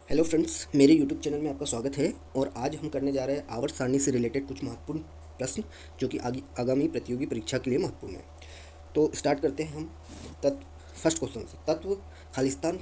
Hello friends, मेरे YouTube channel में आपका स्वागत है। और आज हम करने जा रहे हैं आवर्त सारणी से रिलेटेड कुछ महत्वपूर्ण प्रश्न जो कि आगामी प्रतियोगी परीक्षा के लिए महत्वपूर्ण है। तो स्टार्ट करते हैं हम तत्व फर्स्ट क्वेश्चन से। तत्व खालिस्तान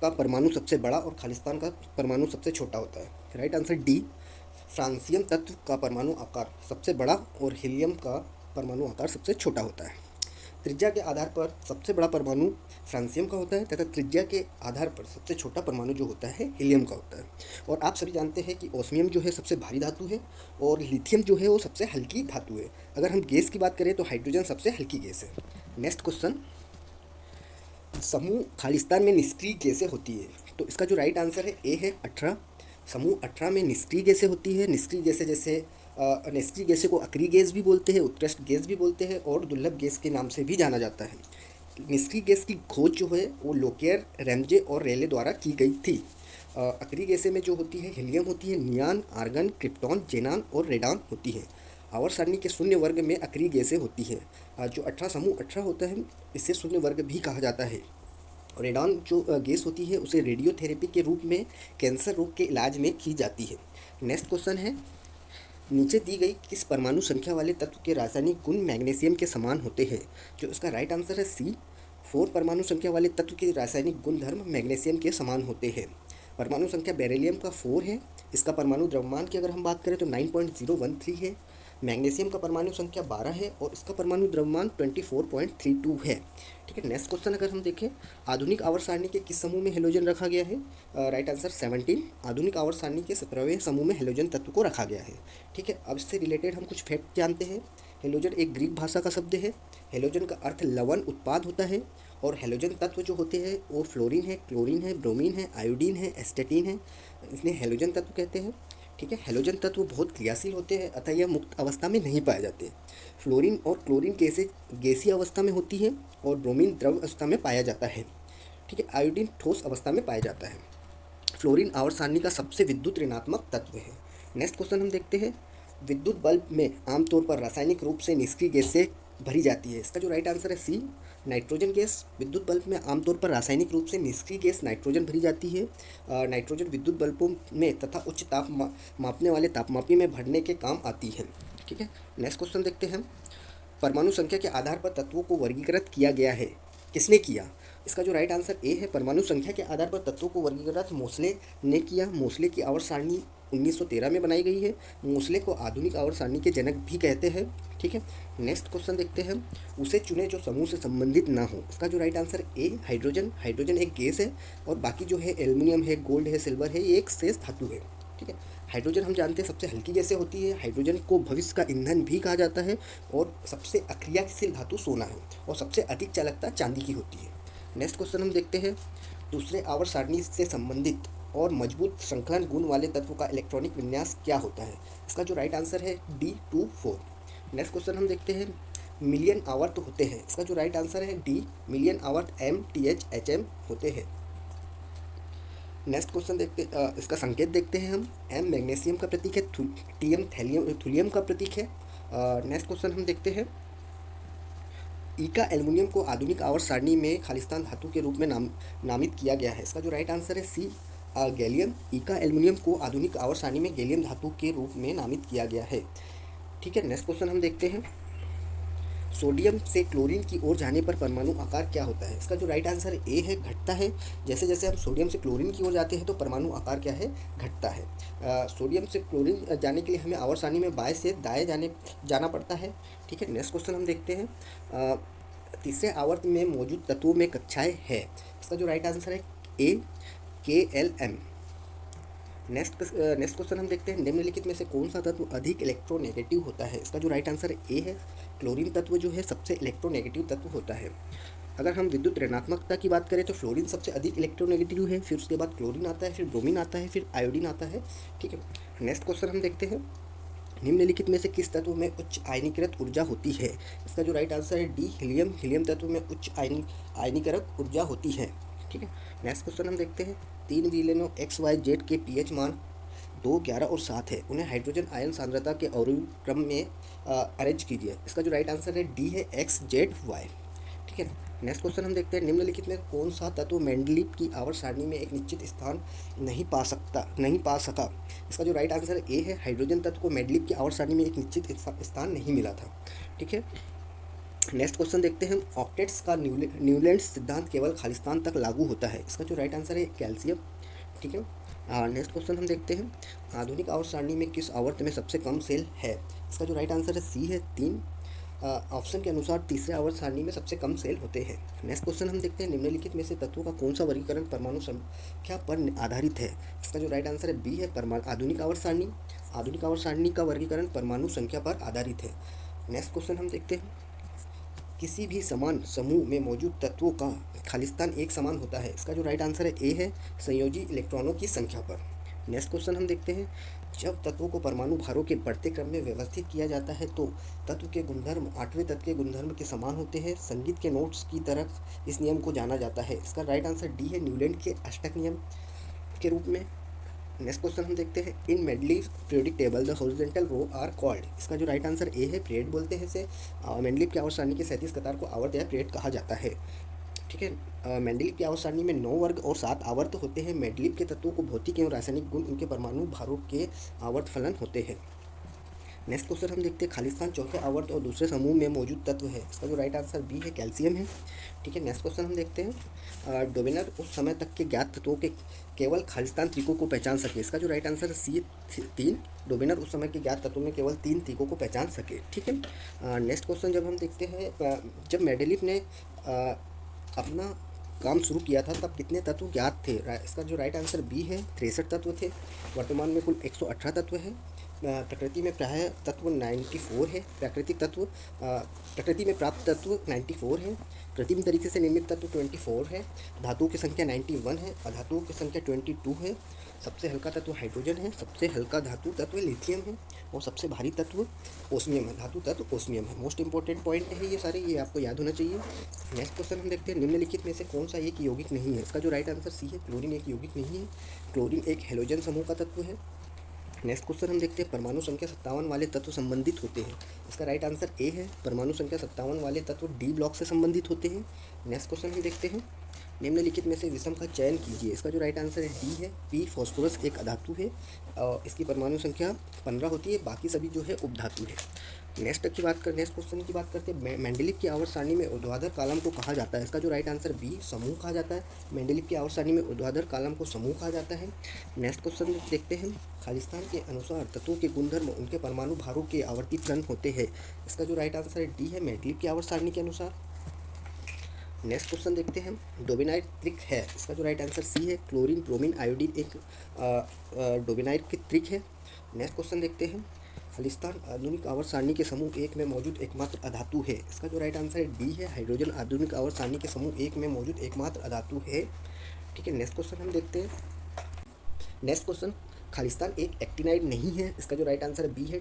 का परमाणु सबसे बड़ा और खालिस्तान का परमाणु सबसे छोटा होता है। Right answer D. फ्रांसियम तत्व का परमाणु आकार सबसे बड़ा और हीलियम का परमाणु आकार सबसे छोटा होता है। त्रिज्या के आधार पर सबसे बड़ा परमाणु फ्रांसियम का होता है तथा त्रिज्या के आधार पर सबसे छोटा परमाणु जो होता है हीलियम का होता है। और आप सभी जानते हैं कि ओस्मियम जो है सबसे भारी धातु है और लिथियम जो है वो सबसे हल्की धातु है। अगर हम गैस की बात करें तो हाइड्रोजन सबसे हल्की गैस है। नेक्स्ट क्वेश्चन, समूह खालिस्तान में निष्क्रिय गैसें होती है। तो इसका जो राइट आंसर है ए है 18। समूह 18 में निष्क्रिय गैसें होती है। निष्क्रिय गैसें जैसे निष्क्रिय गैसें को अक्रिय गैस भी बोलते हैं, उत्कृष्ट गैस भी बोलते हैं और दुर्लभ गैस के नाम से भी जाना जाता है। निष्क्रिय गैस की खोज जो है वो लोकेयर, रैमजे और रेले द्वारा की गई थी। अक्रिय गैसें में जो होती है हीलियम होती है, नियान, आर्गन, क्रिप्टॉन, जेनान और रेडान होती है। आवर्त सारणी के शून्य वर्ग में अक्रिय गैसें होती है। जो 18 समूह 18 होता है इसे शून्य वर्ग भी कहा जाता है। रेडान जो गैस होती है उसे रेडियोथेरेपी के रूप में कैंसर रोग के इलाज में की जाती है। नेक्स्ट क्वेश्चन है, नीचे दी गई किस परमाणु संख्या वाले तत्व के रासायनिक गुण मैग्नीशियम के समान होते हैं। जो इसका राइट आंसर है सी। 4 परमाणु संख्या वाले तत्व के रासायनिक गुण धर्म मैग्नीशियम के समान होते हैं। परमाणु संख्या बेरिलियम का 4 है। इसका परमाणु द्रव्यमान की अगर हम बात करें तो 9.013 है। मैग्नीशियम का परमाणु संख्या 12 है और इसका परमाणु द्रव्यमान 24.32 है। ठीक है, नेक्स्ट क्वेश्चन अगर हम देखें, आधुनिक आवर्त सारणी के किस समूह में हेलोजन रखा गया है। Right answer 17। आधुनिक आवर्त सारणी के 17वें समूह में हेलोजन तत्व को रखा गया है। ठीक है, अब इससे रिलेटेड हम कुछ फैक्ट जानते हैं। हेलोजन एक ग्रीक भाषा का शब्द है। हेलोजन का अर्थ लवण उत्पाद होता है। और हेलोजन तत्व जो होते हैं वो फ्लोरीन है, क्लोरीन है, ब्रोमीन है, आयोडीन है, एस्टेटीन है, इसलिए हेलोजन तत्व कहते हैं। ठीक है, हेलोजन तत्व बहुत क्रियाशील होते हैं अतः यह मुक्त अवस्था में नहीं पाए जाते। फ्लोरीन और क्लोरीन गैसीय अवस्था में होती है और ब्रोमीन द्रव अवस्था में पाया जाता है। ठीक है, आयोडीन ठोस अवस्था में पाया जाता है। फ्लोरीन आवर्त सारणी का सबसे विद्युत ऋणात्मक तत्व है। नेक्स्ट क्वेश्चन हम देखते हैं, विद्युत बल्ब में आमतौर पर रासायनिक रूप से निष्क्रिय गैस से भरी जाती है। इसका जो राइट आंसर है सी। नाइट्रोजन गैस विद्युत बल्ब में आमतौर पर रासायनिक रूप से निष्क्रिय गैस नाइट्रोजन भरी जाती है। नाइट्रोजन विद्युत बल्बों में तथा उच्च ताप मापने वाले तापमापी में भरने के काम आती है। ठीक है, नेक्स्ट क्वेश्चन देखते हैं, परमाणु संख्या के आधार पर तत्वों को वर्गीकृत किया गया है। किसने किया। इसका जो राइट आंसर ए है, परमाणु संख्या के आधार पर तत्वों को वर्गीकृत मोसले ने किया। मोसले की आवर्त सारणी 1913 में बनाई गई है। मोसले को आधुनिक आवर्त सारणी के जनक भी कहते हैं। ठीक है, नेक्स्ट क्वेश्चन देखते हैं, उसे चुने जो समूह से संबंधित ना हो। इसका जो right answer A hydrogen. Hydrogen एक गैस है और बाकी जो है एल्युमिनियम है, गोल्ड है, सिल्वर है, ये एक शेष धातु है। ठीक है, हाइड्रोजन हम जानते हैं सबसे हल्की गैसें होती है। हाइड्रोजन को भविष्य का ईंधन भी कहा जाता है और सबसे अक्रियाशील धातु सोना है और सबसे अधिक चालकता चांदी की होती है। नेक्स्ट क्वेश्चन हम देखते हैं, दूसरे आवर्त सारणी से संबंधित और मजबूत श्रृंखलन गुण वाले तत्व का इलेक्ट्रॉनिक विन्यास क्या होता है। इसका जो राइट आंसर है D24। नेक्स्ट क्वेश्चन हम देखते हैं, मिलियन आवर्त होते हैं। इसका जो राइट आंसर है डी। मिलियन आवर्त MTHHM होते हैं। नेक्स्ट क्वेश्चन देखते इसका संकेत देखते हैं हम। M मैग्नीशियम का प्रतीक है, TM थुलियम का प्रतीक है। नेक्स्ट क्वेश्चन हम देखते हैं, ईका एल्युमिनियम को आधुनिक आवर्त सारणी में खालिस्तान धातु के रूप में नामित किया गया है। इसका जो राइट आंसर है सी गैलियम। ईका एल्युमिनियम को आधुनिक आवर्त सारणी में गैलियम धातु के रूप में नामित किया गया है। ठीक है, नेक्स्ट क्वेश्चन हम देखते हैं, सोडियम से क्लोरीन की ओर जाने पर परमाणु आकार क्या होता है। इसका जो राइट आंसर ए है घटता है। जैसे जैसे हम सोडियम से क्लोरीन की ओर जाते हैं तो परमाणु आकार क्या है, घटता है। सोडियम से क्लोरीन जाने के लिए हमें आवर्त सारणी में बाएं से दाएं जाना पड़ता है। ठीक है, नेक्स्ट क्वेश्चन हम देखते हैं, तीसरे आवर्त में मौजूद तत्वों में कक्षाएं है। इसका जो राइट आंसर है ए KLM। नेक्स्ट क्वेश्चन हम देखते हैं, निम्नलिखित में से कौन सा तत्व अधिक इलेक्ट्रोनेगेटिव होता है। इसका जो राइट आंसर ए है, क्लोरीन तत्व जो है सबसे इलेक्ट्रोनेगेटिव तत्व होता है। अगर हम विद्युत ऋणात्मकता की बात करें तो फ्लोरीन सबसे अधिक इलेक्ट्रोनेगेटिव है, फिर उसके बाद क्लोरीन आता है, फिर ब्रोमीन आता है, फिर आयोडीन आता है। ठीक है, नेक्स्ट क्वेश्चन हम देखते हैं, निम्नलिखित में से किस तत्व में उच्च आयनीकृत ऊर्जा होती है। इसका जो राइट आंसर है डी हीलियम। हीलियम तत्व में उच्च आयनीकृत ऊर्जा होती है। ठीक है, नेक्स्ट क्वेश्चन हम देखते हैं, 3 विलेनों XYZ के pH मान 2, 11 और 7 है, उन्हें हाइड्रोजन आयन सांद्रता के अवरोही क्रम में अरेंज कीजिए। इसका जो राइट आंसर है डी है XZY। ठीक है, नेक्स्ट क्वेश्चन हम देखते हैं, निम्नलिखित में कौन सा तत्व मेंडलीव की आवर्त सारणी में एक निश्चित स्थान नहीं पा सका। इसका जो राइट आंसर ए है, हाइड्रोजन तत्व को मेंडलीव की आवर्त सारणी में एक निश्चित स्थान नहीं मिला था। ठीक है, नेक्स्ट क्वेश्चन देखते हैं, ऑक्टेट्स का न्यूलैंड सिद्धांत केवल खालिस्तान तक लागू होता है। इसका जो राइट आंसर है कैल्शियम। ठीक है, नेक्स्ट क्वेश्चन हम देखते हैं, आधुनिक आवर्त सारणी में किस आवर्त में सबसे कम सेल है। इसका जो राइट आंसर है सी है 3। ऑप्शन के अनुसार तीसरे आवर्त सारणी में सबसे कम सेल होते हैं। नेक्स्ट क्वेश्चन हम देखते हैं, निम्नलिखित में से तत्वों का कौन सा वर्गीकरण परमाणु संख्या पर आधारित है। इसका जो राइट आंसर है बी है, आधुनिक आवर्त सारणी। आधुनिक आवर्त सारणी का वर्गीकरण परमाणु संख्या पर आधारित है। नेक्स्ट क्वेश्चन हम देखते हैं, किसी भी समान समूह में मौजूद तत्वों का खालिस्तान एक समान होता है। इसका जो राइट आंसर है ए है, संयोजी इलेक्ट्रॉनों की संख्या पर। नेक्स्ट क्वेश्चन हम देखते हैं, जब तत्वों को परमाणु भारों के बढ़ते क्रम में व्यवस्थित किया जाता है तो तत्व के गुणधर्म 8वें तत्व के गुणधर्म के समान होते हैं। संगीत के नोट्स की तरह इस नियम को जाना जाता है। इसका राइट आंसर डी है, न्यूलैंड के अष्टक नियम के रूप में। नेक्स्ट क्वेश्चन हम देखते हैं, in Mendeleev periodic table the horizontal row are called. इसका जो राइट आंसर ए है, पीरियड बोलते हैं इसे। मेंडलीव की आवर्त सारणी के 37 कतार को आवर्त या पीरियड कहा जाता है। ठीक है, मेंडलीव की आवर्त सारणी में 9 वर्ग और 7 आवर्त होते हैं। मेंडलीव के तत्वों को भौतिक एवं रासायनिक गुण उनके परमाणु भारों के आवर्त फलन होते हैं। नेक्स्ट क्वेश्चन हम देखते हैं, खालिस्तान चौथे आवर्त और दूसरे समूह में मौजूद तत्व है। इसका जो राइट आंसर बी है, कैल्शियम है। ठीक है, नेक्स्ट क्वेश्चन हम देखते हैं, डोबेनर उस समय तक के ज्ञात तत्वों के केवल खालिस्तान त्रिकों को पहचान सके। इसका जो राइट आंसर है सी 3। डोबेनर उस समय के ज्ञात तत्वों में केवल 3 त्रिकों को पहचान सके। ठीक है, नेक्स्ट क्वेश्चन जब हम देखते हैं, जब मेंडलीव ने अपना काम शुरू किया था तब कितने तत्व ज्ञात थे। इसका जो राइट आंसर बी है, 63 तत्व थे। वर्तमान में कुल 118 तत्व हैं। प्रकृति में प्रायः तत्व 94 है। प्रकृति में प्राप्त तत्व 94 है। कृत्रिम तरीके से निर्मित तत्व 24 है। धातुओं की संख्या 91 है। अधातुओं की संख्या 22 है। सबसे हल्का तत्व हाइड्रोजन है। सबसे हल्का धातु तत्व लिथियम है। और सबसे भारी तत्व ओस्मियम है। धातु तत्व ओस्मियम है। मोस्ट इंपॉर्टेंट पॉइंट है ये सारे, ये आपको याद होना चाहिए। नेक्स्ट क्वेश्चन हम देखते हैं, निम्नलिखित में से कौन सा एक यौगिक नहीं है। इसका जो राइट आंसर सी है, क्लोरीन एक यौगिक नहीं है। क्लोरीन एक हेलोजन समूह का तत्व है। नेक्स्ट क्वेश्चन हम देखते हैं, परमाणु संख्या 57 वाले तत्व संबंधित होते हैं। इसका राइट आंसर ए है, परमाणु संख्या 57 वाले तत्व डी ब्लॉक से संबंधित होते हैं। नेक्स्ट क्वेश्चन हम देखते हैं, निम्नलिखित में से विषम का चयन कीजिए। इसका जो राइट आंसर है डी है, पी फॉस्फोरस एक अधातु है और इसकी परमाणु संख्या 15 होती है। बाकी सभी जो है उपधातु है। नेक्स्ट क्वेश्चन की बात करते हैं, मेंडलीव की आवर्त सारणी में ऊर्ध्वाधर कॉलम को कहा जाता है। इसका जो राइट आंसर बी समूह कहा जाता है। मेंडलीव की आवर्त सारणी में ऊर्ध्वाधर कॉलम को समूह कहा जाता है। नेक्स्ट क्वेश्चन देखते हैं, खालिस्तान के अनुसार तत्वों के गुणधर्म उनके परमाणु भारों के आवर्तीकरण होते हैं। इसका जो राइट आंसर है डी है, मेंडलीव की आवर्त सारणी के अनुसार। नेक्स्ट क्वेश्चन देखते हैं, डोबेनाइट त्रिक है। इसका जो राइट आंसर सी है, क्लोरीन ब्रोमीन आयोडीन एक डोबेनाइट की त्रिक है। नेक्स्ट क्वेश्चन देखते हैं, खालिस्तान आधुनिक आवर्त सारणी के समूह 1 में मौजूद एकमात्र अधातु है। इसका जो राइट आंसर है डी है, हाइड्रोजन आधुनिक आवर्त सारणी के समूह 1 में मौजूद एकमात्र अधातु है। ठीक है, नेक्स्ट क्वेश्चन हम देखते हैं, नेक्स्ट क्वेश्चन, खालिस्तान एक एक्टिनाइड नहीं है। इसका जो राइट आंसर बी है,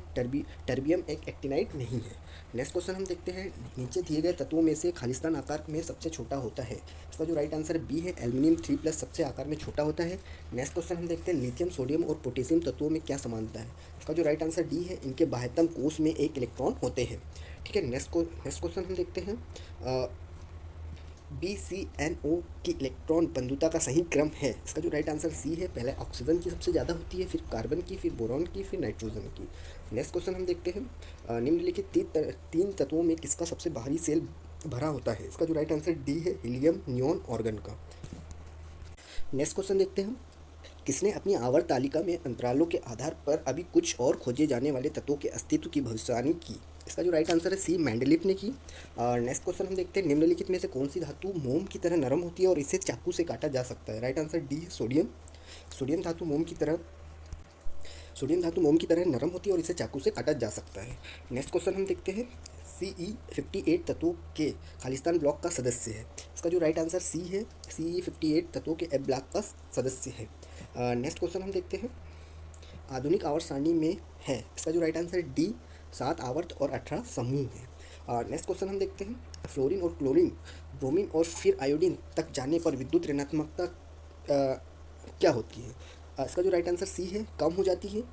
टर्बियम एक एक्टिनाइड नहीं है। नेक्स्ट क्वेश्चन हम देखते हैं, नीचे दिए गए तत्वों में से खालिस्तान आकार में सबसे छोटा होता है। इसका जो राइट आंसर बी है, एल्युमिनियम 3+ सबसे आकार में छोटा होता है। नेक्स्ट क्वेश्चन हम देखते हैं, लिथियम सोडियम और पोटेशियम तत्वों में क्या समानता है। इसका जो राइट आंसर डी है, इनके बाह्यतम कोष में एक इलेक्ट्रॉन होते हैं। ठीक है, नेक्स्ट क्वेश्चन हम देखते हैं, BCNO की इलेक्ट्रॉन बंधुता का सही क्रम है। इसका जो राइट आंसर सी है, पहले ऑक्सीजन की सबसे ज़्यादा होती है, फिर कार्बन की, फिर बोरॉन की, फिर नाइट्रोजन की। नेक्स्ट क्वेश्चन हम देखते हैं, निम्नलिखित 3 तत्वों में किसका सबसे बाहरी सेल भरा होता है। इसका जो राइट आंसर डी है, हीलियम नियॉन ऑर्गन का। नेक्स्ट क्वेश्चन देखते हैं, किसने अपनी आवर्त तालिका में अंतरालों के आधार पर अभी कुछ और खोजे जाने वाले तत्वों के अस्तित्व की भविष्यवाणी की। इसका जो राइट आंसर है सी, मेंडलीव ने की। और नेक्स्ट क्वेश्चन हम देखते हैं, निम्नलिखित में से कौन सी धातु मोम की तरह नरम होती है और इसे चाकू से काटा जा सकता है। Right answer D, sodium. Sodium धातु मोम की तरह नरम होती है और इसे चाकू से काटा जा सकता है। नेक्स्ट क्वेश्चन हम देखते हैं, CE58 तत्वों के खालिस्तान ब्लॉक का सदस्य है। इसका जो राइट आंसर सी है, CE58 तत्वों के एफ ब्लॉक का सदस्य है। नेक्स्ट क्वेश्चन हम देखते हैं, आधुनिक आवर्त सारणी में है। इसका जो राइट आंसर है डी, 7 आवर्त और 18 समूह है। नेक्स्ट क्वेश्चन हम देखते हैं, फ्लोरीन और क्लोरीन, ब्रोमीन और फिर आयोडीन तक जाने पर विद्युत ऋणात्मकता क्या होती है। इसका जो राइट आंसर सी है, कम हो जाती है।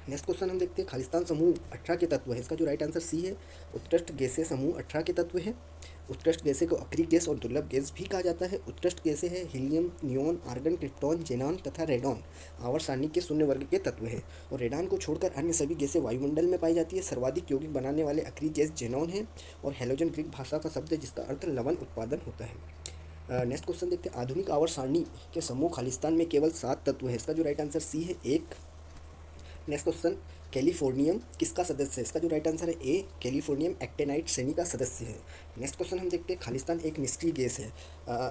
नेक्स्ट क्वेश्चन हम देखते हैं, खालिस्तान समूह 18 के तत्व है। इसका जो राइट आंसर सी है, उत्कृष्ट गैसीय समूह 18 के तत्व है। उत्कृष्ट गैसें को अक्रिय गैस और दुर्लभ गैस भी कहा जाता है। उत्कृष्ट गैसें हैं helium, neon, argon, krypton, xenon तथा रेडॉन। आवर्त सारणी के शून्य वर्ग के तत्व हैं और रेडॉन को छोड़कर अन्य सभी गैसें वायुमंडल में पाई जाती है। सर्वाधिक यौगिक बनाने वाले अक्रिय गैस जेनॉन है और हेलोजन ग्रीक भाषा का शब्द है जिसका अर्थ लवण उत्पादन होता है। नेक्स्ट क्वेश्चन देखते हैं, आधुनिक आवर्त सारणी के समूह खालिस्तान में केवल 7 तत्व है। इसका जो राइट आंसर सी है 1। नेक्स्ट क्वेश्चन, कैलिफोर्नियम किसका सदस्य है? इसका जो राइट आंसर है ए, कैलिफोर्नियम एक्टेनाइट श्रेणी का सदस्य है। नेक्स्ट क्वेश्चन हम देखते हैं, खालिस्तान एक निष्क्रिय गैस है।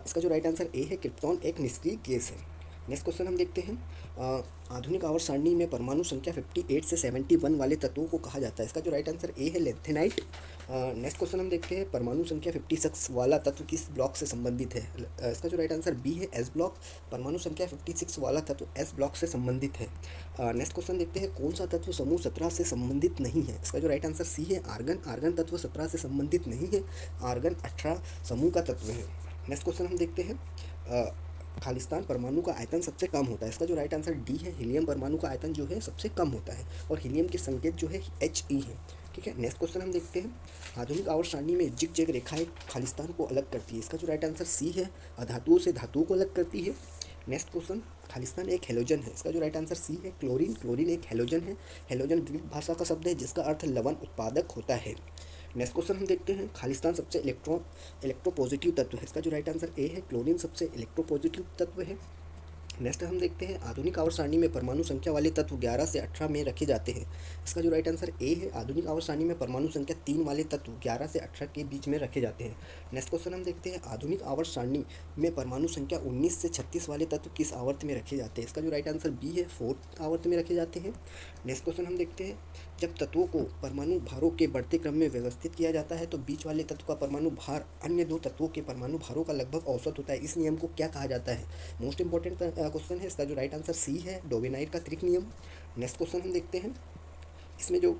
इसका जो राइट आंसर ए है, क्रिप्टॉन एक निष्क्रिय गैस है। नेक्स्ट क्वेश्चन हम देखते हैं, आधुनिक आवर्त सारणी में परमाणु संख्या 58 से 71 वाले तत्वों को कहा जाता है। इसका जो राइट आंसर ए है, लेंथेनाइट। नेक्स्ट क्वेश्चन हम देखते हैं, परमाणु संख्या 56 वाला तत्व किस ब्लॉक से संबंधित है? इसका जो राइट आंसर बी है, एस ब्लॉक। परमाणु संख्या 56 वाला तत्व एस ब्लॉक से संबंधित है। नेक्स्ट क्वेश्चन देखते हैं, कौन सा तत्व समूह 17 से संबंधित नहीं है? इसका जो राइट आंसर सी है, आर्गन। आर्गन तत्व 17 से संबंधित नहीं है, आर्गन 18 समूह का तत्व है। नेक्स्ट क्वेश्चन हम देखते हैं, खालिस्तान परमाणु का आयतन सबसे कम होता है। इसका जो राइट आंसर डी है, हीलियम परमाणु का आयतन जो है सबसे कम होता है और हीलियम के संकेत जो है He है। ठीक है, नेक्स्ट क्वेश्चन हम देखते हैं, आधुनिक आवर्त सारणी में जिग जैग रेखाएं खालिस्तान को अलग करती है। इसका जो राइट आंसर सी है, अधातुओं से धातुओं को अलग करती है। नेक्स्ट क्वेश्चन, खालिस्तान एक हेलोजन है। इसका जो राइट आंसर सी है, क्लोरीन। क्लोरीन एक हेलोजन है। हेलोजन ग्रीक भाषा का शब्द है जिसका अर्थ लवण उत्पादक होता है। नेक्स्ट क्वेश्चन हम देखते हैं, खालिस्तान सबसे इलेक्ट्रोपॉजिटिव तत्व है। इसका जो राइट आंसर ए है, क्लोरीन सबसे इलेक्ट्रोपॉजिटिव तत्व है। नेक्स्ट हम देखते हैं, आधुनिक आवर्त सारणी में परमाणु संख्या वाले तत्व 11 से 18 में रखे जाते हैं। इसका जो राइट आंसर ए है, आधुनिक आवर्त सारणी में परमाणु संख्या 3 वाले तत्व 11 से 18 के बीच में रखे जाते हैं। नेक्स्ट क्वेश्चन हम देखते हैं, आधुनिक आवर्त सारणी में परमाणु संख्या 19 से 36 वाले तत्व किस आवर्त में रखे जाते हैं? इसका जो राइट आंसर बी है, 4th आवर्त में रखे जाते हैं। नेक्स्ट क्वेश्चन हम देखते हैं, जब तत्वों को परमाणु भारों के बढ़ते क्रम में व्यवस्थित किया जाता है तो बीच वाले तत्व का परमाणु भार अन्य दो तत्वों के परमाणु भारों का लगभग औसत होता है। इस नियम को क्या कहा जाता है? मोस्ट इंपॉर्टेंट क्वेश्चन है। इसका जो राइट आंसर सी है, डोबेनाइट का त्रिक नियम। नेक्स्ट क्वेश्चन हम देखते हैं, इसमें जो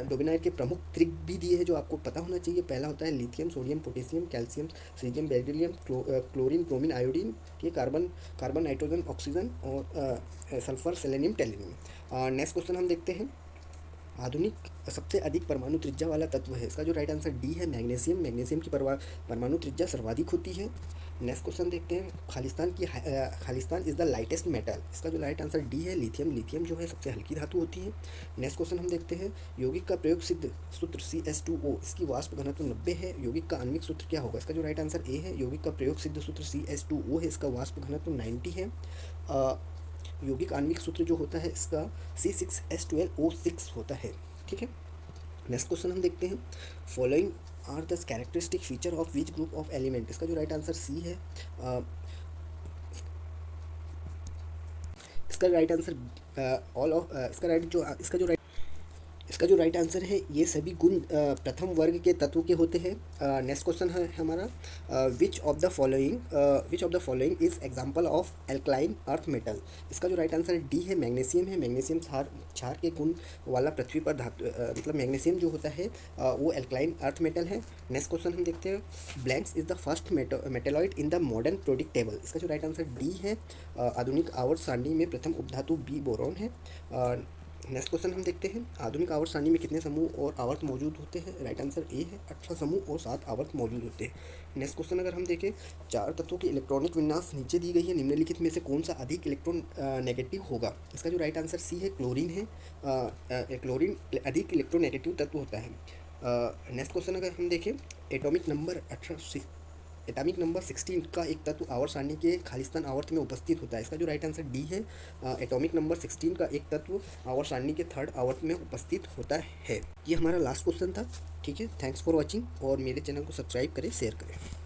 डोबेनाइट के प्रमुख त्रिक भी दिए हैं जो आपको पता होना चाहिए। पहला होता है lithium, sodium, potassium, calcium, caesium, beryllium, chlorine, bromine, iodine, ये कार्बन, नाइट्रोजन, ऑक्सीजन और सल्फर, सेलेनियम, टेलिनियम। नेक्स्ट क्वेश्चन हम देखते हैं, आधुनिक सबसे अधिक परमाणु त्रिज्या वाला तत्व है। इसका जो राइट आंसर डी है, मैग्नीशियम। मैग्नीशियम की परमाणु त्रिज्या सर्वाधिक होती है। नेक्स्ट क्वेश्चन देखते हैं, Khalistan is the lightest metal. इसका जो राइट आंसर डी है, लिथियम। लिथियम जो है सबसे हल्की धातु होती है। नेक्स्ट क्वेश्चन हम देखते हैं, यौगिक का प्रयोग सिद्ध सूत्र CH2O, इसकी वाष्प घनत्व 90 है। यौगिक का आणविक सूत्र क्या होगा? इसका जो राइट आंसर ए है, यौगिक का प्रयोग सिद्ध सूत्र CH2O है, इसका वाष्प घनत्व 90 है। यौगिक आणविक सूत्र जो होता है इसका C6H12O6 होता है। ठीक है, नेक्स्ट क्वेश्चन हम देखते हैं, following are the characteristic feature of which group of element. इसका जो राइट आंसर सी है, इसका राइट आंसर ऑल ऑफ इसका जो राइट आंसर है, ये सभी गुण प्रथम वर्ग के तत्व के होते हैं। नेक्स्ट क्वेश्चन है हमारा, which of the following is example of alkaline earth metal. इसका जो राइट आंसर डी है, मैग्नीशियम है। मैग्नीशियम क्षार के गुण वाला पृथ्वी पर धातु, मतलब मैग्नीशियम जो होता है वो एल्कलाइन अर्थ मेटल है। नेक्स्ट क्वेश्चन हम देखते हैं, blanks is the first metalloid in the modern periodic table. इसका जो राइट आंसर डी है, आधुनिक आवर्त सारणी में प्रथम उपधातु बी बोरॉन है। नेक्स्ट क्वेश्चन हम देखते हैं, आधुनिक आवर्त सारणी में कितने समूह और आवर्त मौजूद होते हैं? राइट आंसर ए है, 18 समूह और 7 आवर्त मौजूद होते हैं। नेक्स्ट क्वेश्चन अगर हम देखें, 4 तत्वों की इलेक्ट्रॉनिक विन्यास नीचे दी गई है, निम्नलिखित में से कौन सा अधिक इलेक्ट्रॉन नेगेटिव होगा? इसका जो राइट आंसर सी है, क्लोरीन है। क्लोरीन अधिक इलेक्ट्रोनेगेटिव तत्व होता है। नेक्स्ट क्वेश्चन अगर हम देखें, एटॉमिक नंबर 16 का एक तत्व आवर्त सारणी के खालिस्तान आवर्त में उपस्थित होता है। इसका जो राइट आंसर डी है, एटॉमिक नंबर 16 का एक तत्व आवर्त सारणी के 3rd आवर्त में उपस्थित होता है। ये हमारा लास्ट क्वेश्चन था। ठीक है, थैंक्स फॉर वॉचिंग और मेरे चैनल को सब्सक्राइब करें, शेयर करें।